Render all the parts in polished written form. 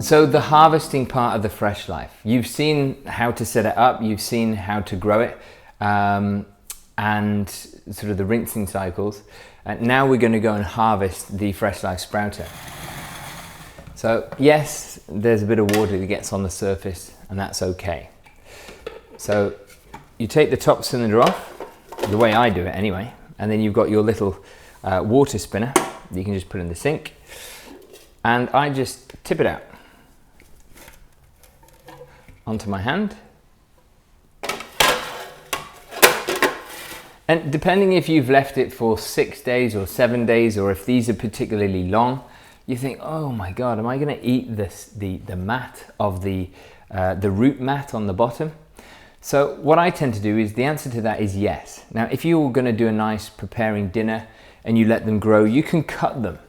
So the harvesting part of the Freshlife, you've seen how to set it up, you've seen how to grow it, and sort of the rinsing cycles. Now we're going to go and harvest the Freshlife sprouter. So yes, there's a bit of water that gets on the surface, and that's okay. So you take the top cylinder off, the way I do it anyway, and then you've got your little water spinner that you can just put in the sink, and I just tip it out onto my hand. And depending if you've left it for 6 days or 7 days, or if these are particularly long, you think, oh my God, am I going to eat this, the mat of the root mat on the bottom? So what I tend to do is, the answer to that is yes. Now, if you're going to do a nice preparing dinner and you let them grow, you can cut them.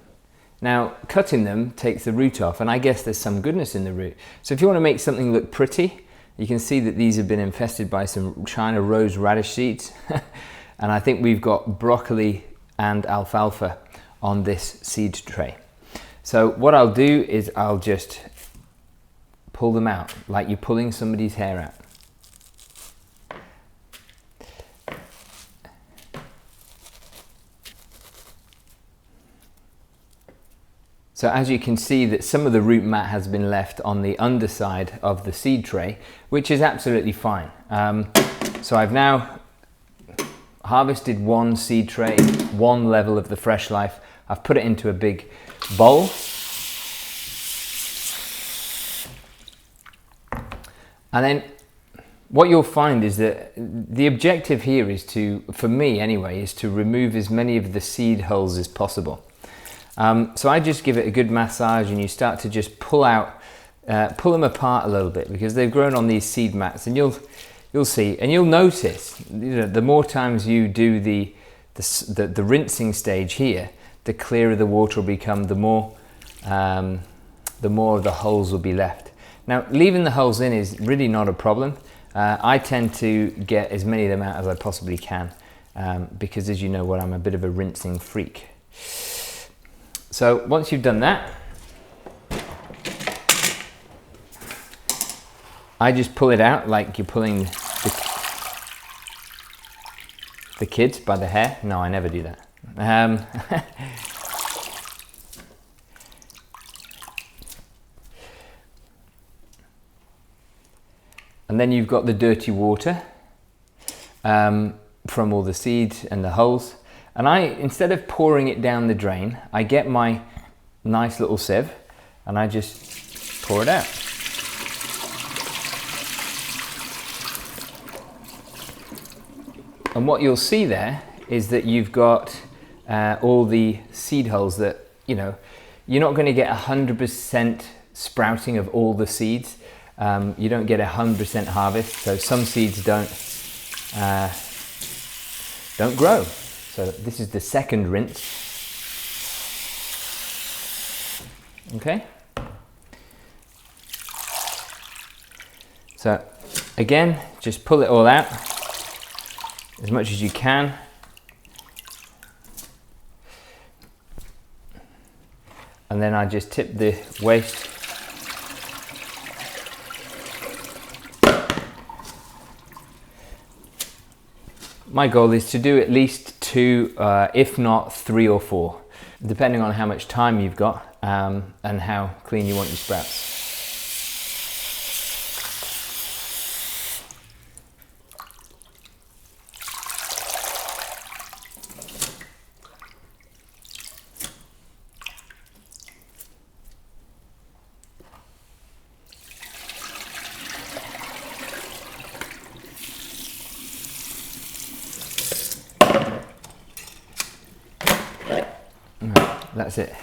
Now, cutting them takes the root off, and I guess there's some goodness in the root. So if you want to make something look pretty, you can see that these have been infested by some China rose radish seeds. And I think we've got broccoli and alfalfa on this seed tray. So what I'll do is I'll just pull them out like you're pulling somebody's hair out. So as you can see, that some of the root mat has been left on the underside of the seed tray, which is absolutely fine. So I've now harvested one seed tray, one level of the Freshlife. I've put it into a big bowl. And then what you'll find is that the objective here is to, for me anyway, is to remove as many of the seed hulls as possible. So I just give it a good massage, and you start to just pull them apart a little bit, because they've grown on these seed mats, and you'll see, and you'll notice, you know, the more times you do the rinsing stage here, the clearer the water will become, the more of the holes will be left. Now, leaving the holes in is really not a problem. I tend to get as many of them out as I possibly can, because, as you know, I'm a bit of a rinsing freak. So once you've done that, I just pull it out like you're pulling the kids by the hair. No, I never do that. And then you've got the dirty water from all the seeds and the holes. And instead of pouring it down the drain, I get my nice little sieve and I just pour it out. And what you'll see there is that you've got all the seed holes that, you know, you're not going to get 100% sprouting of all the seeds. You don't get 100% harvest, so some seeds don't grow. So this is the second rinse. Okay. So again, just pull it all out as much as you can. And then I just tip the waste . My goal is to do at least 2, if not 3 or 4, depending on how much time you've got and how clean you want your sprouts. That's it.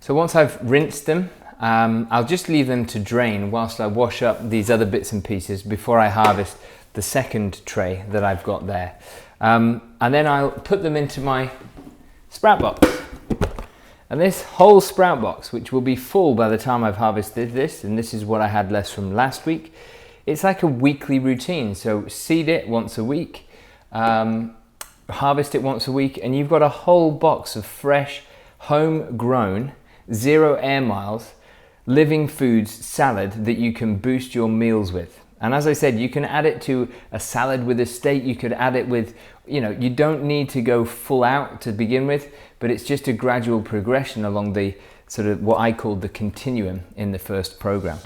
So once I've rinsed them, I'll just leave them to drain whilst I wash up these other bits and pieces before I harvest the second tray that I've got there. And then I'll put them into my sprout box. And this whole sprout box, which will be full by the time I've harvested this, and this is what I had left from last week, it's like a weekly routine. So seed it once a week, harvest it once a week, and you've got a whole box of fresh, homegrown, 0 air miles, living foods salad that you can boost your meals with. And as I said, you can add it to a salad with a steak. You could add it with, you don't need to go full out to begin with, but it's just a gradual progression along the sort of what I called the continuum in the first program.